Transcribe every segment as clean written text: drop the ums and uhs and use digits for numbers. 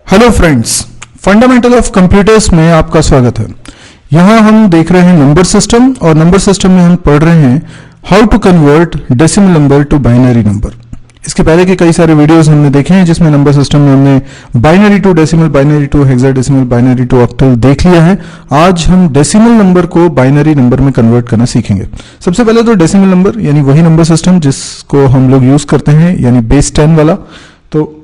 Hello friends, fundamental of computers में आपका स्वागत है। यहाँ हम देख रहे हैं नंबर सिस्टम और नंबर सिस्टम में हम पढ़ रहे हैं how to convert decimal number to binary number. इसके पहले के कई सारे वीडियोस हमने देखे हैं जिसमें नंबर सिस्टम में हमने binary to decimal, binary to hexadecimal, binary to octal देख लिया है। आज हम डेसिमल नंबर को बाइनरी नंबर में कन्वर्ट करना सीखेंगे। सबसे पहले तो डेसिमल नंबर यानी वही नंबर सिस्टम जिसको हम लोग यूज करते हैं, यानी बेस 10 वाला। तो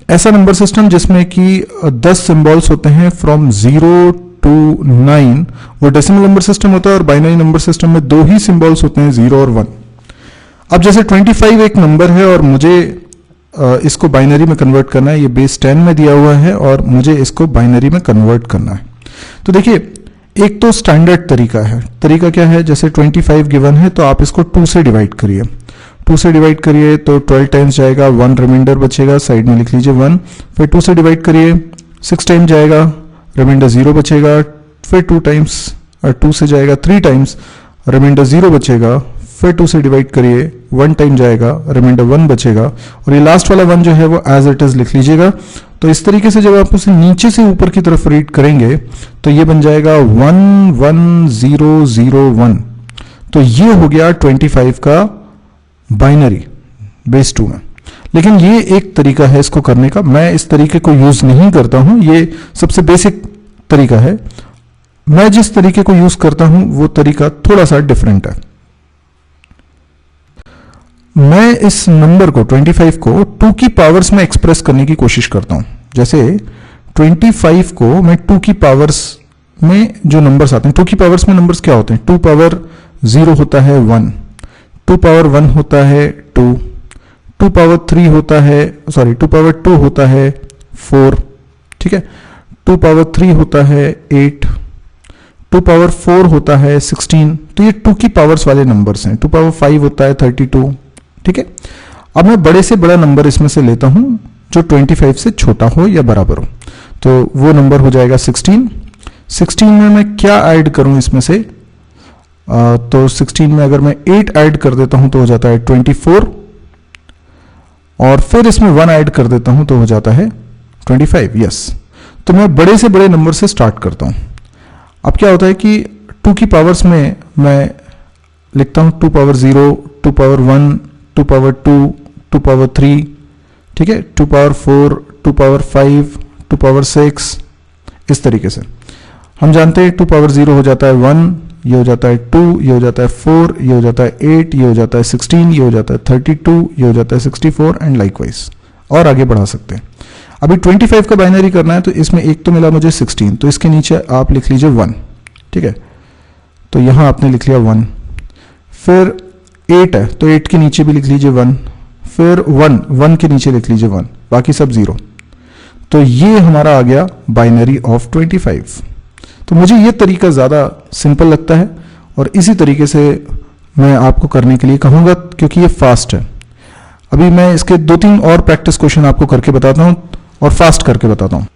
ऐसा नंबर सिस्टम जिसमें कि 10 सिंबल्स होते हैं फ्रॉम 0 टू 9, वो डेसिमल नंबर सिस्टम होता है। और बाइनरी नंबर सिस्टम में 2 ही सिंबल्स होते हैं, 0 और 1। अब जैसे 25 एक नंबर है और मुझे इसको बाइनरी में कन्वर्ट करना है। ये बेस 10 में दिया हुआ है और मुझे इसको बाइनरी में कन्वर्ट करना है। तो देखिए, एक तो स्टैंडर्ड तरीका है। तरीका क्या है? जैसे 25 गिवन है तो आप इसको 2 से डिवाइड करिए। 2 से डिवाइड करिए तो 12 टाइम्स जाएगा, 1 रिमाइंडर बचेगा, साइड में लिख लीजिए 1। फिर 2 से डिवाइड करिए, 6 टाइम्स जाएगा, रिमाइंडर 0 बचेगा। फिर 2 टाइम्स 2 से जाएगा 3 टाइम्स, रिमाइंडर 0 बचेगा। फिर 2 से डिवाइड करिए, 1 टाइम जाएगा, रिमाइंडर 1 बचेगा। और ये लास्ट वाला 1 जो है वो एज इट इज लिख लीजिएगा। तो इस तरीके से जब आप उसे नीचे से ऊपर की तरफ रीड करेंगे तो ये बन जाएगा 11001। तो ये हो गया 25 का बाइनरी बेस 2 में। लेकिन ये एक तरीका है इसको करने का। मैं इस तरीके को यूज नहीं करता हूं, ये सबसे बेसिक तरीका है। मैं जिस तरीके को यूज करता हूं वो तरीका थोड़ा सा डिफरेंट है। मैं इस नंबर को 25 को 2 की पावर्स में एक्सप्रेस करने की कोशिश करता हूं। जैसे 25 को मैं 2 की पावर्स में जो नंबर्स आते हैं, 2 की पावर्स में नंबर्स क्या होते हैं? 2 पावर 0 होता है 1, 2 पावर 1 होता है 2, 2 पावर 3 होता है, 2 पावर 2 होता है 4, ठीक है। 2 पावर 3 होता है 8, 2 पावर 4 होता है 16। तो ये 2 की पावर्स वाले नंबर्स हैं। 2 पावर 5 होता है 32, ठीक है। अब मैं बड़े से बड़ा नंबर इसमें से लेता हूं जो 25 से छोटा हो या बराबर हो। तो वो नंबर हो जाएगा 16। 16 में मैं क्या ऐड करूं इसमें से? तो 16 में अगर मैं 8 ऐड कर देता हूं तो हो जाता है 24, और फिर इसमें 1 ऐड कर देता हूं तो हो जाता है 25। यस, तो मैं बड़े से बड़े नंबर से स्टार्ट करता हूं। अब क्या होता है कि 2 की पावर्स में मैं लिखता हूं 2 पावर 0, 2 पावर 1, 2 पावर 2, 2 पावर 3, ठीक है, 2 पावर 4, 2 पावर 5, 2 पावर 6। इस तरीके से हम जानते हैं 2 पावर 0 हो जाता है 1, ये हो जाता है 2, ये हो जाता है 4, ये हो जाता है 8, ये हो जाता है 16, ये हो जाता है 32, ये हो जाता है 64 एंड लाइकवाइज। और आगे बढ़ा सकते हैं। अभी 25 का बाइनरी करना है तो इसमें एक तो मिला मुझे 16, तो इसके नीचे आप लिख लीजिए 1, ठीक है। तो यहां आपने लिख लिया 1। फिर 8 है तो 8 के नीचे भी लिख लीजिए 1। फिर 1 के नीचे लिख लीजिए 1, बाकी सब 0। तो ये हमारा आ गया बाइनरी ऑफ 25। तो मुझे ये तरीका ज़्यादा सिंपल लगता है और इसी तरीके से मैं आपको करने के लिए कहूँगा क्योंकि ये फास्ट है। अभी मैं इसके 2-3 और प्रैक्टिस क्वेश्चन आपको करके बताता हूँ और फास्ट करके बताता हूँ।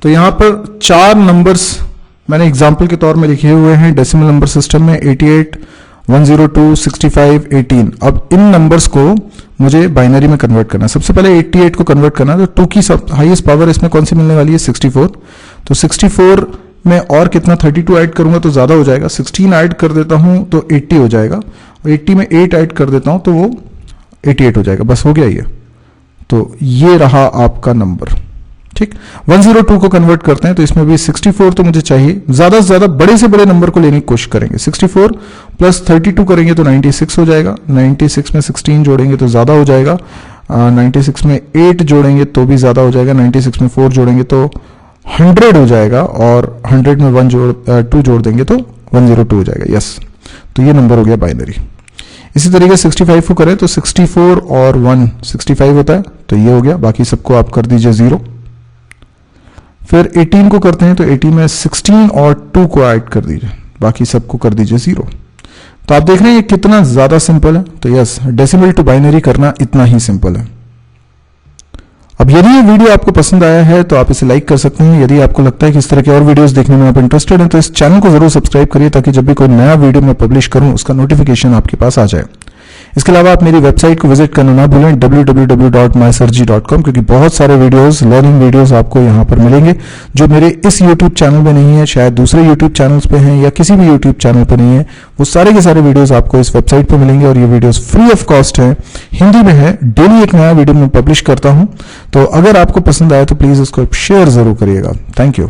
तो यहाँ पर 4 नंबर्स मैंने एग्जाम्पल के तौर में लिखे हुए हैं डेसिमल नंबर सिस्टम में, 88, 102, 65, 18। अब इन नंबर्स को मुझे बाइनरी में कन्वर्ट करना है। सबसे पहले 88 को कन्वर्ट करना है। तो 2 की हाईएस्ट पावर इसमें कौन सी मिलने वाली है? 64। तो 64 में और कितना 32 ऐड करूंगा तो ज्यादा हो जाएगा। 16 ऐड कर देता हूं तो 80 हो जाएगा, और 80 में 8 ऐड कर देता हूं तो वो 88 हो जाएगा। बस हो गया ये। तो ये रहा आपका नंबर, ठीक। 102 को कन्वर्ट करते हैं तो इसमें भी 64 तो मुझे चाहिए। ज्यादा से ज्यादा बड़े से बड़े नंबर को लेने की कोशिश करेंगे। 64 प्लस 32 करेंगे तो 96 हो जाएगा। 96 में 16 जोड़ेंगे तो ज्यादा हो जाएगा। 96 में 8 जोड़ेंगे तो भी ज्यादा हो जाएगा। 96 में 4 जोड़ेंगे तो 100 हो जाएगा, और 100 में 2 जोड़ देंगे तो 102 हो जाएगा। यस, तो ये नंबर हो गया बाइनरी। इसी तरीके 65 को करें तो 64 और 1 65 होता है, तो ये हो गया। बाकी सबको आप कर दीजिए 0। फिर 18 को करते हैं तो 18 में 16 और 2 को ऐड कर दीजिए, बाकी सबको कर दीजिए 0। तो आप देख रहे हैं ये कितना ज्यादा सिंपल है। तो यस, डेसिमल टू बाइनरी करना इतना ही सिंपल है। अब यदि ये वीडियो आपको पसंद आया है तो आप इसे लाइक कर सकते हैं। यदि आपको लगता है कि इस तरह के और वीडियोस देखने में आप इंटरेस्टेड हैं तो इस चैनल को जरूर सब्सक्राइब करिए ताकि जब भी कोई नया वीडियो मैं पब्लिश करूं उसका नोटिफिकेशन आपके पास आ जाए। इसके अलावा आप मेरी वेबसाइट को विजिट करना ना भूलें www.mysirji.com, क्योंकि बहुत सारे वीडियोस, लर्निंग वीडियोस आपको यहाँ पर मिलेंगे जो मेरे इस यूट्यूब चैनल पे नहीं है, शायद दूसरे यूट्यूब चैनल्स पे हैं या किसी भी यूट्यूब चैनल पे नहीं है। वो सारे के सारे वीडियोस आपको इस वेबसाइट पे मिलेंगे और ये वीडियोस फ्री ऑफ कॉस्ट है, हिंदी में है। डेली एक नया वीडियो मैं पब्लिश करता हूं, तो अगर आपको पसंद आए तो प्लीज उसको शेयर जरूर करिएगा। Thank you.